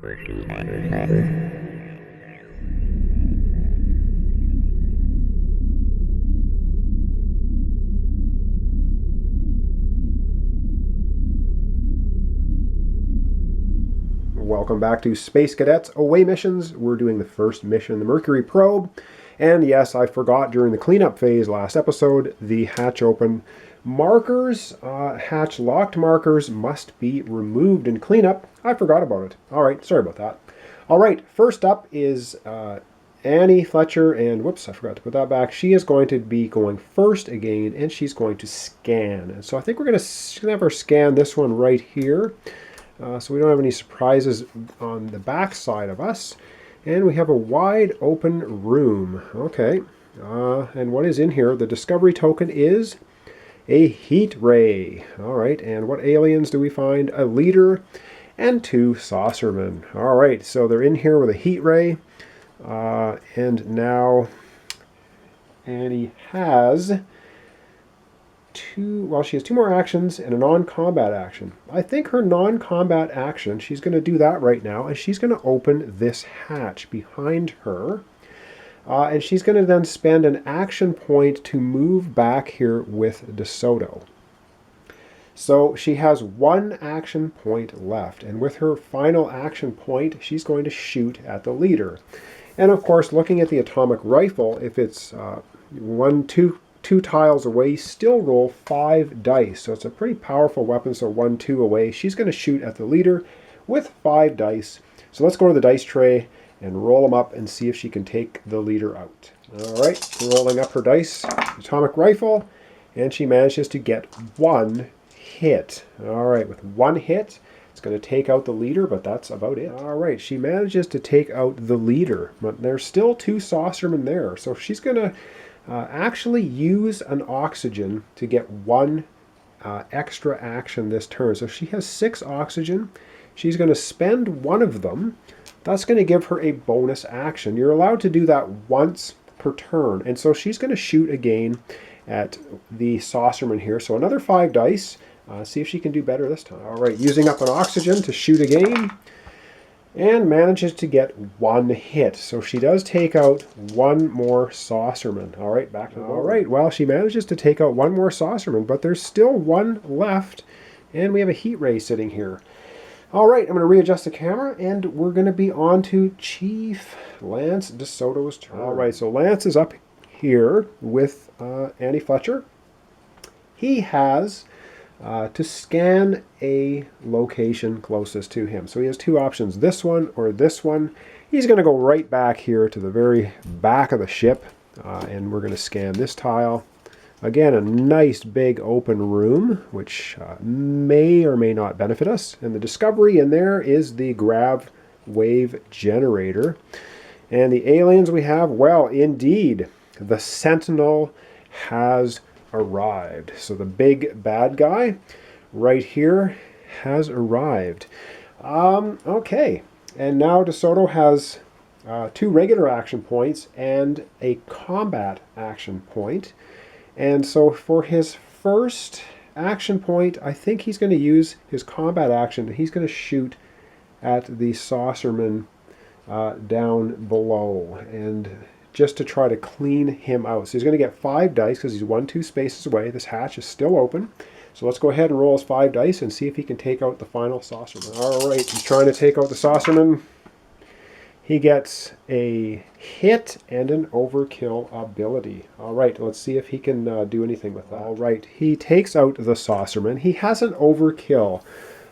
Welcome back to Space Cadets Away Missions. We're doing the first mission, the Mercury probe. And yes, I forgot during the cleanup phase last episode, the hatch open markers, hatch locked markers must be removed in cleanup. I forgot about it. All right, sorry about that. All right, first up is Annie Fletcher, and whoops, I forgot to put that back. She is going to be going first again, and she's going to scan. And so I think we're going to have her scan this one right here. So we don't have any surprises on the back side of us. And we have a wide open room. Okay. And what is in here? The discovery token is a heat ray. All right. And what aliens do we find? A leader and 2 saucermen. All right. So they're in here with a heat ray. And now Annie has she has 2 more actions and a non-combat action. I think her non-combat action, she's going to do that right now, and she's going to open this hatch behind her. And she's going to then spend an action point to move back here with DeSoto. So she has 1 action point left, and with her final action point, she's going to shoot at the leader. And of course, looking at the atomic rifle, if it's 2 tiles away, still roll 5 dice. So it's a pretty powerful weapon. So 1, 2 away. She's going to shoot at the leader with 5 dice. So let's go to the dice tray and roll them up and see if she can take the leader out. All right, rolling up her dice, atomic rifle, and she manages to get 1 hit. All right, with 1 hit, it's going to take out the leader, but that's about it. All right, she manages to take out the leader, but there's still 2 saucermen there. So she's going to actually use an oxygen to get 1 extra action this turn. So she has 6 oxygen. She's going to spend 1 of them. That's going to give her a bonus action. You're allowed to do that once per turn. And so she's going to shoot again at the saucerman here. So another 5 dice. See if she can do better this time. All right, using up an oxygen to shoot again. And manages to get 1 hit. So she does take out 1 more saucerman. All right, back to the board. All right, well, she manages to take out 1 more saucerman, but there's still 1 left, and we have a heat ray sitting here. All right, I'm going to readjust the camera, and we're going to be on to Chief Lance DeSoto's turn. All right, so Lance is up here with Annie Fletcher. He has to scan a location closest to him. So he has 2 options, this one or this one. He's going to go right back here to the very back of the ship, and we're going to scan this tile. Again, a nice big open room, which may or may not benefit us. And the discovery in there is the grav wave generator. And the aliens we have, well, indeed, the Sentinel has arrived. So the big bad guy right here has arrived. Okay, and now DeSoto has 2 regular action points and a combat action point. And so for his first action point, I think he's going to use his combat action. He's going to shoot at the saucerman down below, and just to try to clean him out. So he's going to get 5 dice because he's 1, 2 spaces away. This hatch is still open. So let's go ahead and roll his 5 dice and see if he can take out the final saucerman. All right, he's trying to take out the saucerman. He gets a hit and an overkill ability. All right, let's see if he can do anything with that. All right, he takes out the saucerman. He has an overkill.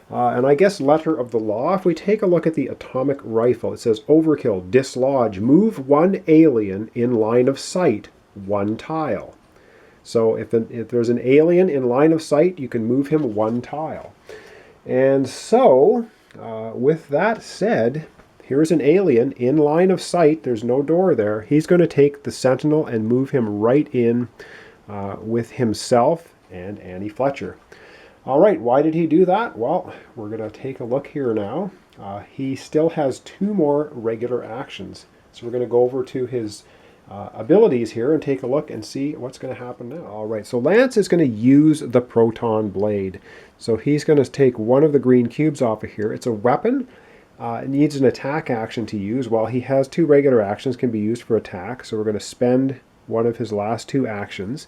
And I guess letter of the law, if we take a look at the atomic rifle, it says overkill, dislodge, move 1 alien in line of sight, 1 tile. So if there's an alien in line of sight, you can move him 1 tile. And so, with that said, here's an alien in line of sight. There's no door there. He's going to take the Sentinel and move him right in with himself and Annie Fletcher. All right, why did he do that? Well, we're going to take a look here now. He still has 2 more regular actions. So we're going to go over to his abilities here and take a look and see what's going to happen now. All right, so Lance is going to use the proton blade. So he's going to take one of the green cubes off of here. It's a weapon. needs an attack action to use. Well, he has 2 regular actions can be used for attack, so we're going to spend one of his last 2 actions.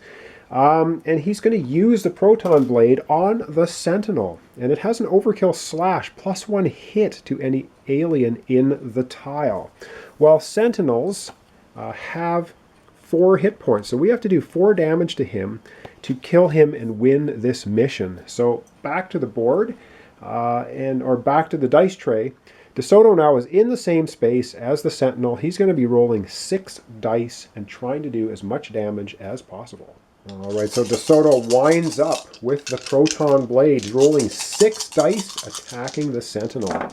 And he's going to use the Proton Blade on the Sentinel. And it has an overkill slash, +1 hit to any alien in the tile. Well, Sentinels have 4 hit points, so we have to do 4 damage to him to kill him and win this mission. So back to the board, or back to the dice tray. DeSoto now is in the same space as the Sentinel. He's going to be rolling 6 dice and trying to do as much damage as possible. All right, so DeSoto winds up with the Proton Blade, rolling 6 dice, attacking the Sentinel.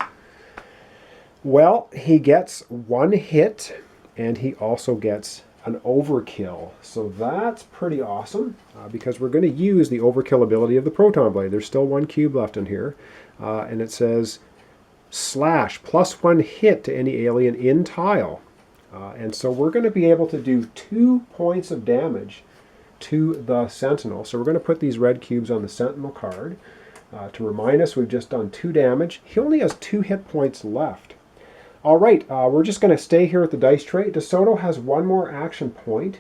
Well, he gets 1 hit, and he also gets an overkill. So that's pretty awesome, because we're going to use the overkill ability of the Proton Blade. There's still 1 cube left in here, and it says slash, +1 hit to any alien in tile. And so we're going to be able to do 2 points of damage to the Sentinel. So we're going to put these red cubes on the Sentinel card to remind us we've just done 2 damage. He only has 2 hit points left. All right, we're just going to stay here at the dice tray. DeSoto has 1 more action point.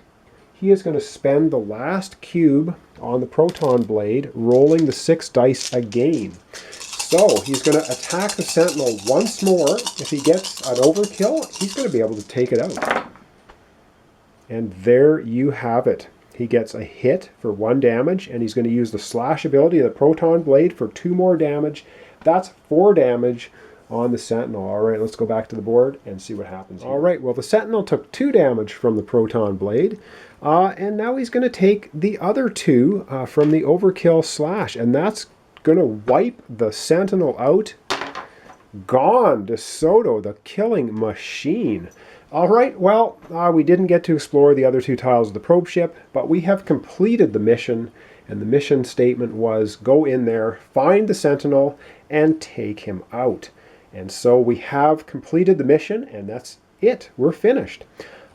He is going to spend the last cube on the Proton Blade, rolling the 6 dice again. So he's going to attack the Sentinel once more. If he gets an overkill, he's going to be able to take it out. And there you have it. He gets a hit for 1 damage, and he's going to use the slash ability of the Proton Blade for 2 more damage. That's 4 damage on the Sentinel. All right, let's go back to the board and see what happens here. All right, well, the Sentinel took 2 damage from the Proton Blade, and now he's going to take the other 2 from the overkill slash, and that's going to wipe the Sentinel out. Gone, DeSoto, the killing machine. All right, well, we didn't get to explore the other 2 tiles of the probe ship, but we have completed the mission, and the mission statement was go in there, find the Sentinel, and take him out. And so we have completed the mission, and that's it. We're finished.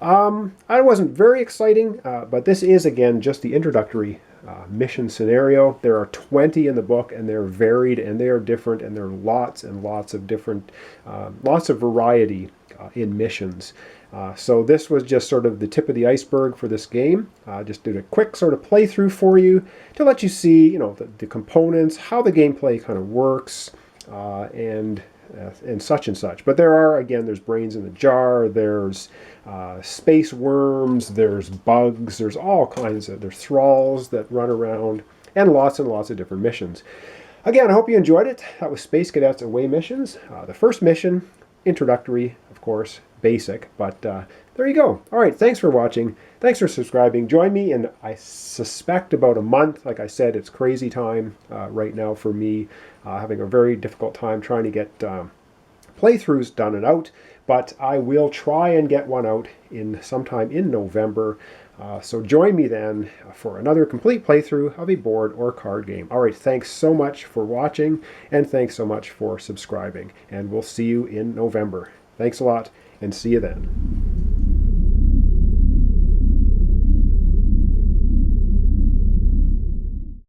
It wasn't very exciting, but this is, again, just the introductory mission scenario. There are 20 in the book, and they're varied, and they are different, and there are lots and lots of different, lots of variety in missions. So this was just sort of the tip of the iceberg for this game. Just did a quick sort of playthrough for you to let you see, you know, the components, how the gameplay kind of works, and such and such. But there are, again, there's brains in the jar, there's space worms, there's bugs, there's all kinds of, there's thralls that run around, and lots of different missions. Again, I hope you enjoyed it. That was Space Cadets Away Missions. The first mission, introductory, of course, basic, but there you go. All right, thanks for watching. Thanks for subscribing. Join me in, I suspect, about a month. Like I said, it's crazy time right now for me, having a very difficult time trying to get playthroughs done and out, but I will try and get one out in sometime in November. So join me then for another complete playthrough of a board or card game. All right, thanks so much for watching, and thanks so much for subscribing, and we'll see you in November. Thanks a lot, and see you then.